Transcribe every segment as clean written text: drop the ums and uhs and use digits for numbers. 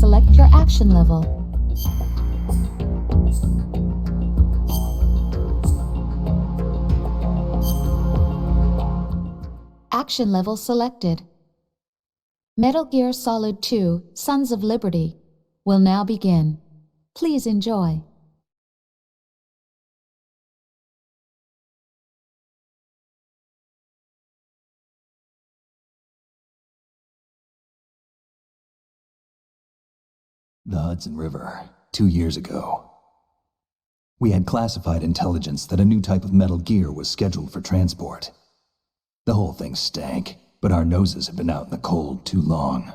select your action level. Action level selected. Metal Gear Solid 2: Sons of Liberty will now begin. Please enjoy. The Hudson River, 2 years ago. We had classified intelligence that a new type of Metal Gear was scheduled for transport. The whole thing stank, but our noses had been out in the cold too long.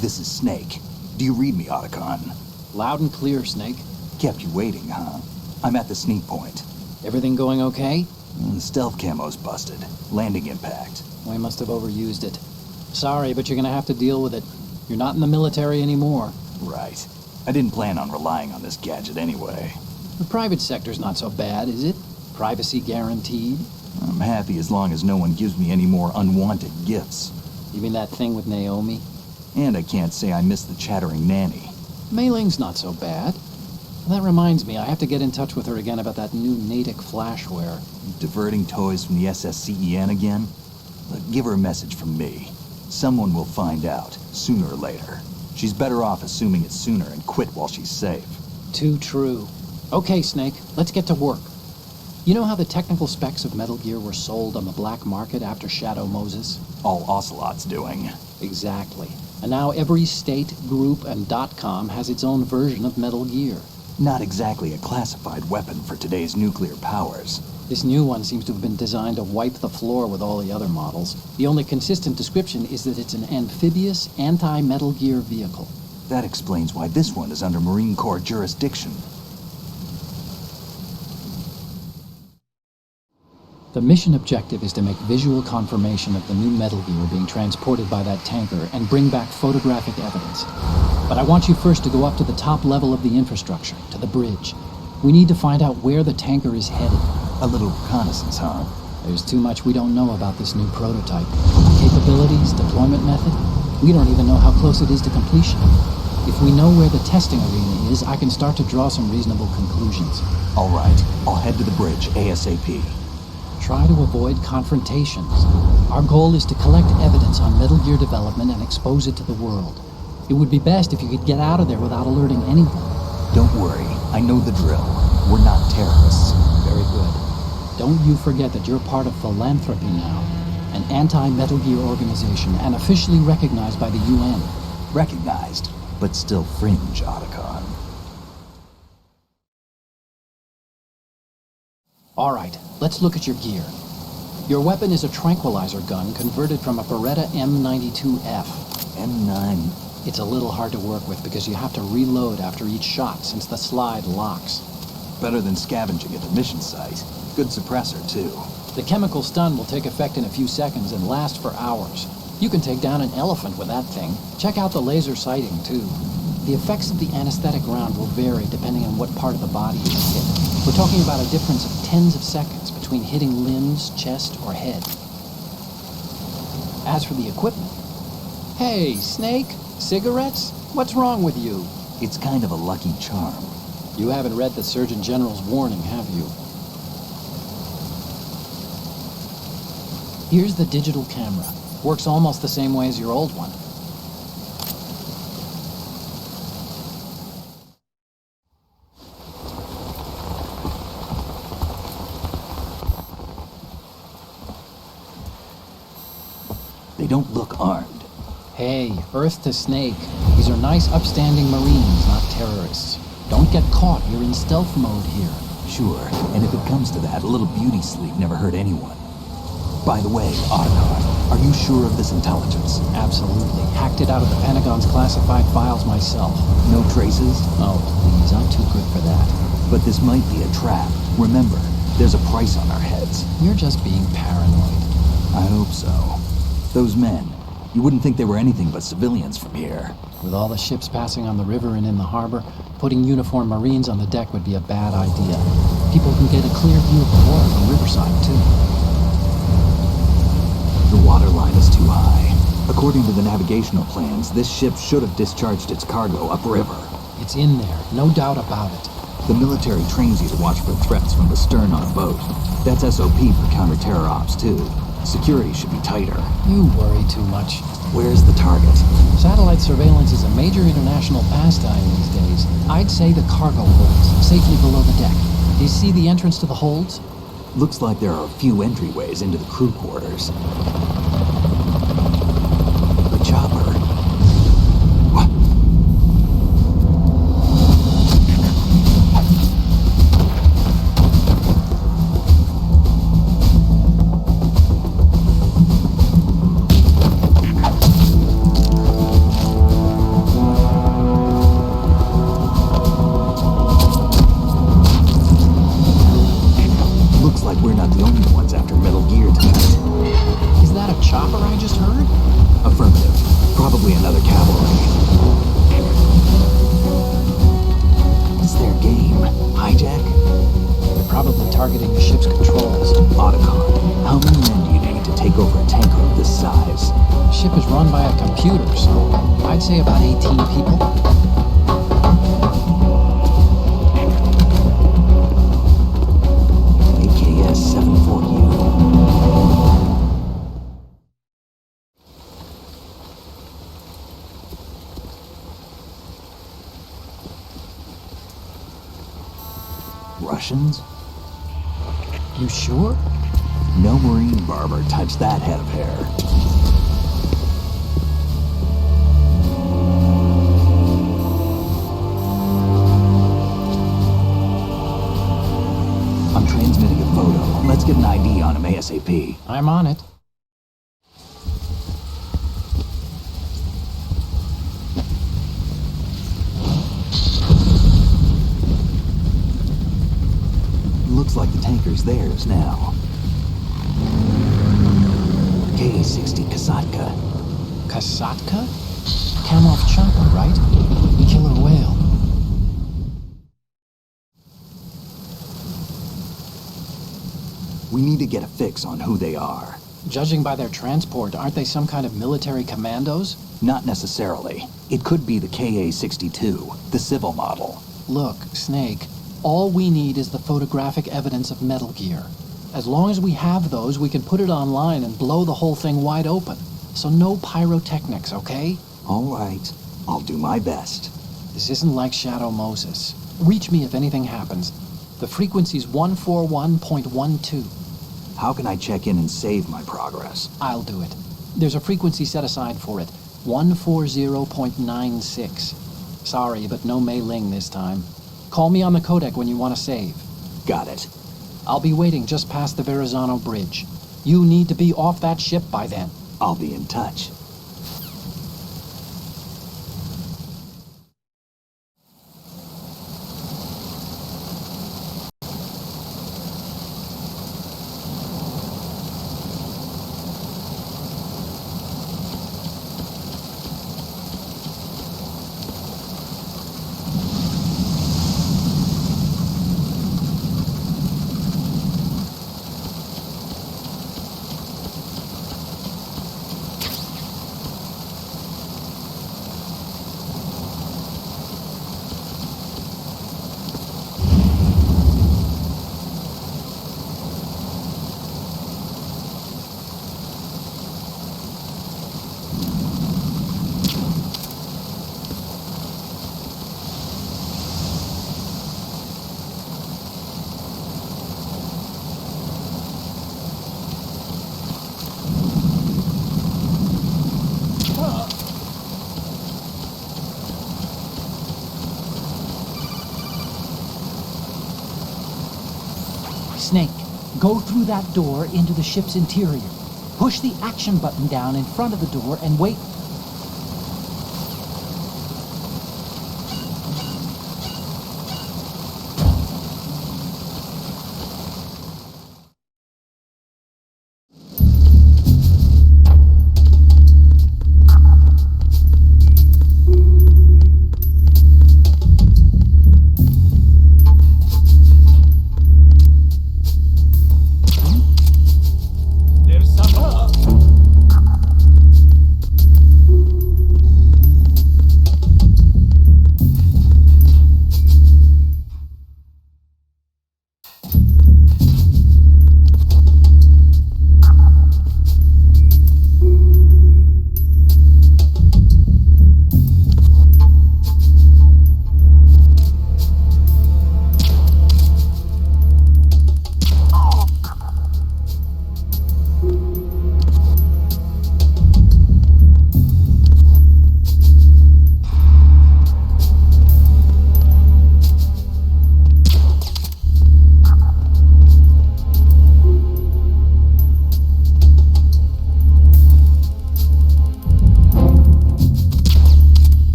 This is Snake. Do you read me, Otacon? Loud and clear, Snake. Kept you waiting, huh? I'm at the sneak point. Everything going okay? The stealth camo's busted. Landing impact. We must have overused it. Sorry, but you're gonna have to deal with it. You're not in the military anymore. Right. I didn't plan on relying on this gadget anyway. The private sector's not so bad, is it? Privacy guaranteed. I'm happy as long as no one gives me any more unwanted gifts. You mean that thing with Naomi? And I can't say I miss the chattering nanny. Mei Ling's not so bad. That reminds me, I have to get in touch with her again about that new Natick flashware. Diverting toys from the SSCEN again? Look, give her a message from me. Someone will find out, sooner or later. She's better off assuming it sooner and quit while she's safe. Too true. Okay, Snake, let's get to work. You know how the technical specs of Metal Gear were sold on the black market after Shadow Moses? All Ocelot's doing. Exactly. And now every state, group, and .com has its own version of Metal Gear. Not exactly a classified weapon for today's nuclear powers. This new one seems to have been designed to wipe the floor with all the other models. The only consistent description is that it's an amphibious, anti-Metal Gear vehicle. That explains why this one is under Marine Corps jurisdiction. The mission objective is to make visual confirmation of the new Metal Gear being transported by that tanker and bring back photographic evidence. But I want you first to go up to the top level of the infrastructure, to the bridge. We need to find out where the tanker is headed. A little reconnaissance, huh? There's too much we don't know about this new prototype. Capabilities, deployment method. We don't even know how close it is to completion. If we know where the testing arena is, I can start to draw some reasonable conclusions. All right, I'll head to the bridge ASAP. Try to avoid confrontations. Our goal is to collect evidence on Metal Gear development and expose it to the world. It would be best if you could get out of there without alerting anyone. Don't worry, I know the drill. We're not terrorists. Very good. Don't you forget that you're part of Philanthropy now, an anti-Metal Gear organization and officially recognized by the UN. Recognized, but still fringe, Otacon. All right, let's look at your gear. Your weapon is a tranquilizer gun converted from a Beretta M92F. M9. It's a little hard to work with because you have to reload after each shot since the slide locks. Better than scavenging at the mission site. Good suppressor, too. The chemical stun will take effect in a few seconds and last for hours. You can take down an elephant with that thing. Check out the laser sighting, too. The effects of the anesthetic round will vary depending on what part of the body is hit. We're talking about a difference of tens of seconds between hitting limbs, chest, or head. As for the equipment... Hey, Snake, cigarettes? What's wrong with you? It's kind of a lucky charm. You haven't read the Surgeon General's warning, have you? Here's the digital camera. Works almost the same way as your old one. They don't look armed. Hey, Earth to Snake. These are nice, upstanding Marines, not terrorists. Don't get caught. You're in stealth mode here. Sure, and if it comes to that, a little beauty sleep never hurt anyone. By the way, Otacon, are you sure of this intelligence? Absolutely. Hacked it out of the Pentagon's classified files myself. No traces? Oh, please, I'm too good for that. But this might be a trap. Remember, there's a price on our heads. You're just being paranoid. I hope so. Those men, you wouldn't think they were anything but civilians from here. With all the ships passing on the river and in the harbor, putting uniformed Marines on the deck would be a bad idea. People can get a clear view of the water from Riverside, too. The water line is too high. According to the navigational plans, this ship should have discharged its cargo upriver. It's in there, no doubt about it. The military trains you to watch for threats from the stern on a boat. That's SOP for counter-terror ops, too. Security should be tighter. You worry too much. Where's the target? Satellite surveillance is a major international pastime these days. I'd say the cargo holds, safely below the deck. Do you see the entrance to the holds? Looks like there are a few entryways into the crew quarters. The chopper. What? Looks like we're not the only ones after Metal Gear tonight. Is that a chopper I just heard? Affirmative. Probably another cavalry. It's their game. Hijack? probably targeting the ship's controls. Otacon, how many men do you need to take over a tanker of this size? The ship is run by a computer, so I'd say about 18 people. AKS-74U. Russians? You sure? No Marine barber touched that head of hair. I'm transmitting a photo. Let's get an ID on him ASAP. I'm on it. Looks like the tanker's theirs now. KA-60 Kasatka. Kasatka? Kamov chopper, right? Killer whale. We need to get a fix on who they are. Judging by their transport, aren't they some kind of military commandos? Not necessarily. It could be the KA-62, the civil model. Look, Snake, all we need is the photographic evidence of Metal Gear. As long as we have those, we can put it online and blow the whole thing wide open. So no pyrotechnics, okay? All right. I'll do my best. This isn't like Shadow Moses. Reach me if anything happens. The frequency's 141.12. How can I check in and save my progress? I'll do it. There's a frequency set aside for it. 140.96. Sorry, but no Mei Ling this time. Call me on the codec when you want to save. Got it. I'll be waiting just past the Verrazano Bridge. You need to be off that ship by then. I'll be in touch. Snake, go through that door into the ship's interior. Push the action button down in front of the door and wait.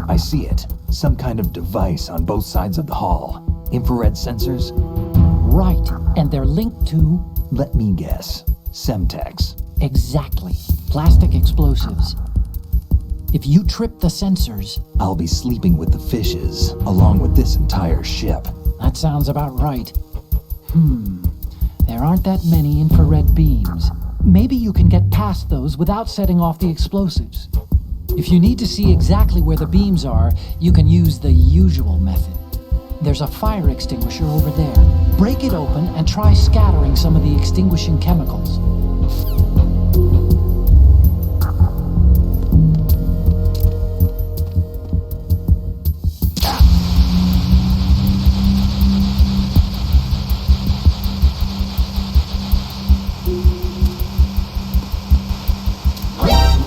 I see it. Some kind of device on both sides of the hall. Infrared sensors? Right, and they're linked to... Let me guess. Semtex. Exactly. Plastic explosives. If you trip the sensors... I'll be sleeping with the fishes, along with this entire ship. That sounds about right. There aren't that many infrared beams. Maybe you can get past those without setting off the explosives. If you need to see exactly where the beams are, you can use the usual method. There's a fire extinguisher over there. Break it open and try scattering some of the extinguishing chemicals.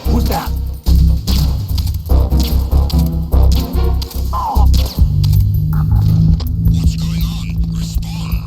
Who's that? What's going on? Respond.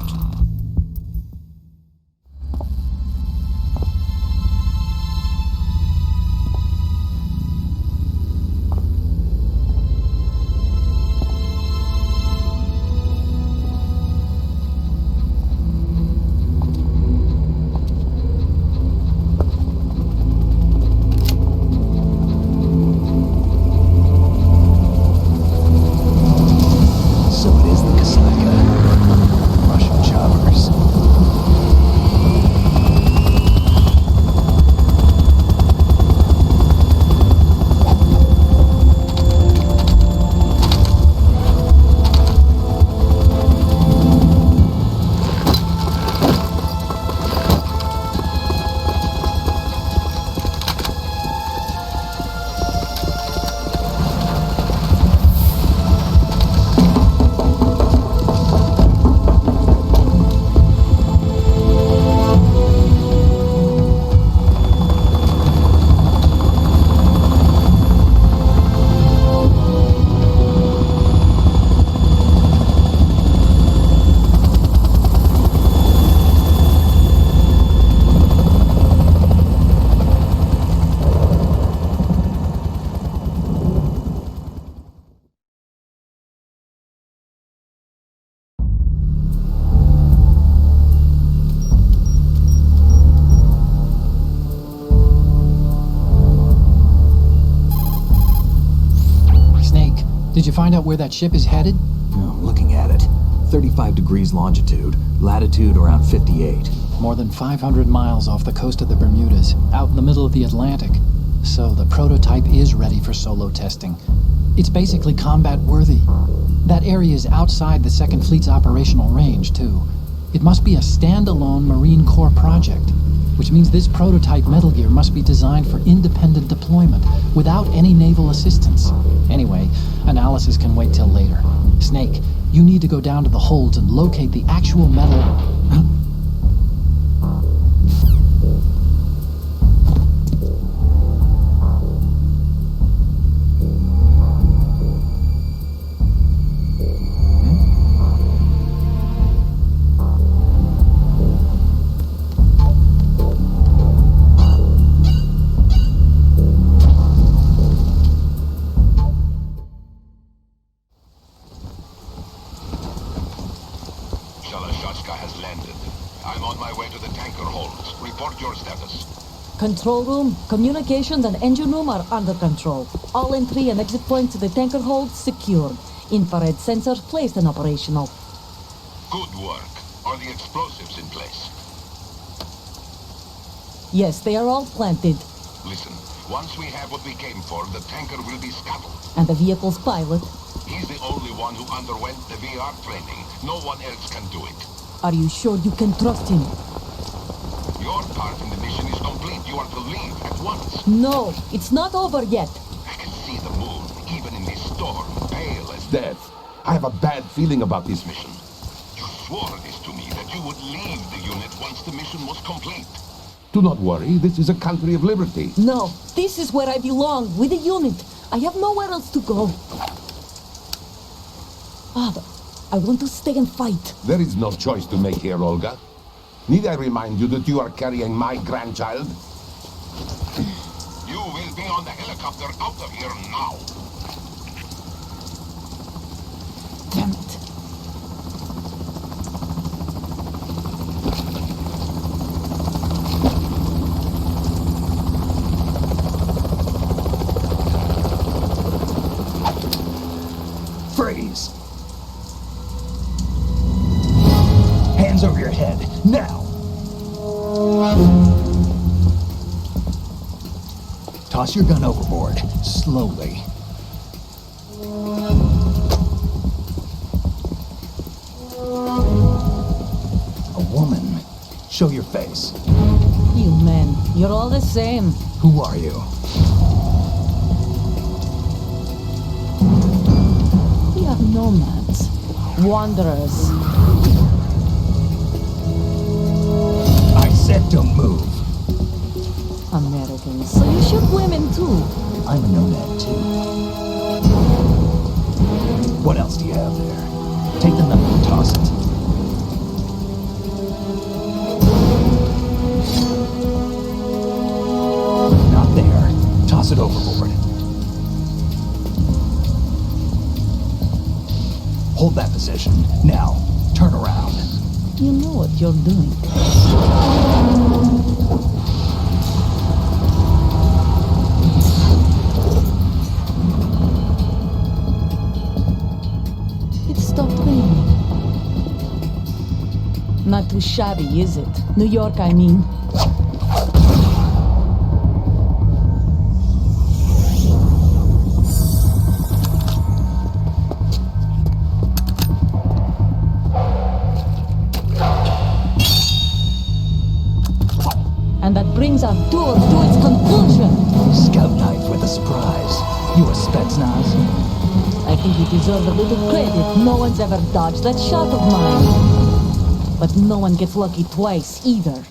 So it is the Kasatka. Russian choppers. Snake, did you find out where that ship is headed? Oh, I'm looking at it. 35 degrees longitude, latitude around 58. More than 500 miles off the coast of the Bermudas, out in the middle of the Atlantic. So the prototype is ready for solo testing. It's basically combat worthy. That area is outside the Second Fleet's operational range, too. It must be a standalone Marine Corps project, which means this prototype Metal Gear must be designed for independent deployment, without any naval assistance. Anyway, analysis can wait till later. Snake, you need to go down to the holds and locate the actual metal... Huh? Shalashatska has landed. I'm on my way to the tanker holds. Report your status. Control room, communications and engine room are under control. All entry and exit points to the tanker hold secured. Infrared sensors placed and operational. Good work. Are the explosives in place? Yes, they are all planted. Listen, once we have what we came for, the tanker will be scuttled. And the vehicle's pilot. He's the only one who underwent the VR training. No one else can do it. Are you sure you can trust him? Your part in the mission is complete. You are to leave at once. No, it's not over yet. I can see the moon, even in this storm, pale as Death. I have a bad feeling about this mission. You swore this to me, that you would leave the unit once the mission was complete. Do not worry, this is a country of liberty. No, this is where I belong, with the unit. I have nowhere else to go. Father, I want to stay and fight. There is no choice to make here, Olga. Need I remind you that you are carrying my grandchild? You will be on the helicopter out of here now. Freeze! Hands over your head, now! Toss your gun overboard, slowly. A woman. Show your face. You men, you're all the same. Who are you? We are nomads, wanderers. I said don't move. Americans, so you shoot women too. I'm a nomad too. What else do you have there? Take the knife and toss it. Not there. Toss it overboard. Hold that position. Now, turn around. You know what you're doing. It stopped raining. Not too shabby, is it? New York, I mean. And that brings our tour to its conclusion. Scout knife with a surprise. You a Spetsnaz? I think you deserve a little credit. No one's ever dodged that shot of mine. But no one gets lucky twice, either.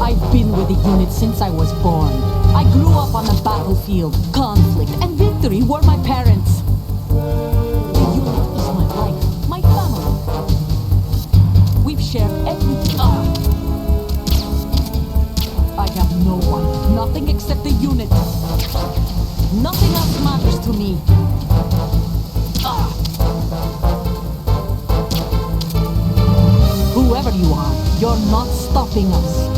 I've been with the unit since I was born. I grew up on the battlefield. Conflict and victory were my parents. The unit is my life, my family. We've shared everything. I have no one, nothing except the unit. Nothing else matters to me. Whoever you are, you're not stopping us.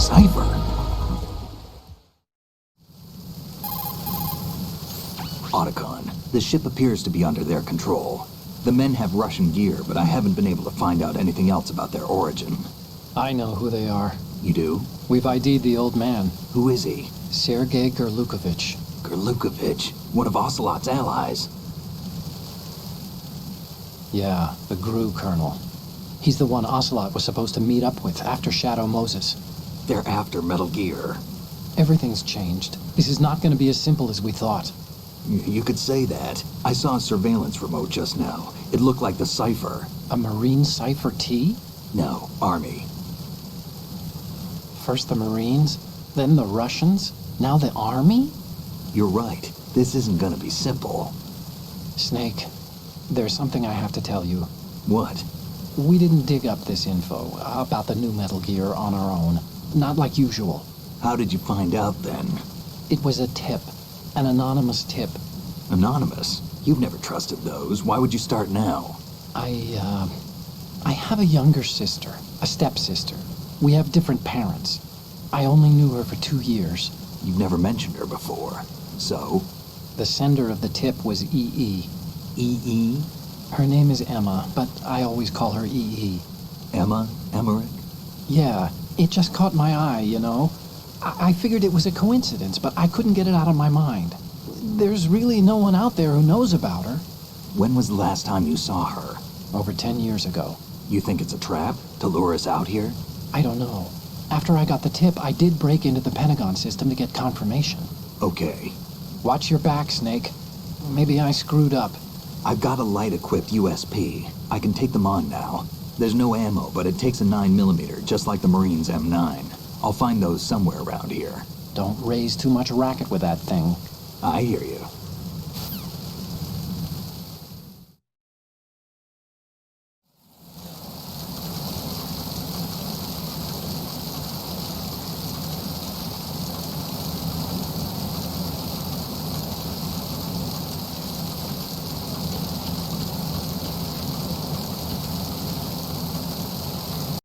cipher. Otacon, the ship appears to be under their control. The men have Russian gear, but I haven't been able to find out anything else about their origin. I know who they are. You do? We've ID'd the old man, Who is he? Sergei Gerlukovich. Gerlukovich, one of Ocelot's allies. Yeah, the GRU colonel. He's the one Ocelot was supposed to meet up with after Shadow Moses. They're after Metal Gear. Everything's changed. This is not going to be as simple as we thought. You could say that. I saw a surveillance remote just now. It looked like the cipher. A Marine Cipher T? No, Army. First the Marines, then the Russians, now the Army? You're right. This isn't gonna be simple. Snake, there's something I have to tell you. What? We didn't dig up this info about the new Metal Gear on our own. Not like usual. How did you find out then? It was a tip. An anonymous tip. Anonymous? You've never trusted those. Why would you start now? I have a younger sister, a stepsister. We have different parents. I only knew her for 2 years. You've never mentioned her before. So? The sender of the tip was EE. EE? Her name is Emma, but I always call her EE. Emma? Emmerich? Yeah, it just caught my eye, you know? I figured it was a coincidence, but I couldn't get it out of my mind. There's really no one out there who knows about her. When was the last time you saw her? Over 10 years ago. You think it's a trap? To lure us out here? I don't know. After I got the tip, I did break into the Pentagon system to get confirmation. Okay. Watch your back, Snake. Maybe I screwed up. I've got a light-equipped USP. I can take them on now. There's no ammo, but it takes a 9mm, just like the Marines' M9. I'll find those somewhere around here. Don't raise too much racket with that thing. I hear you.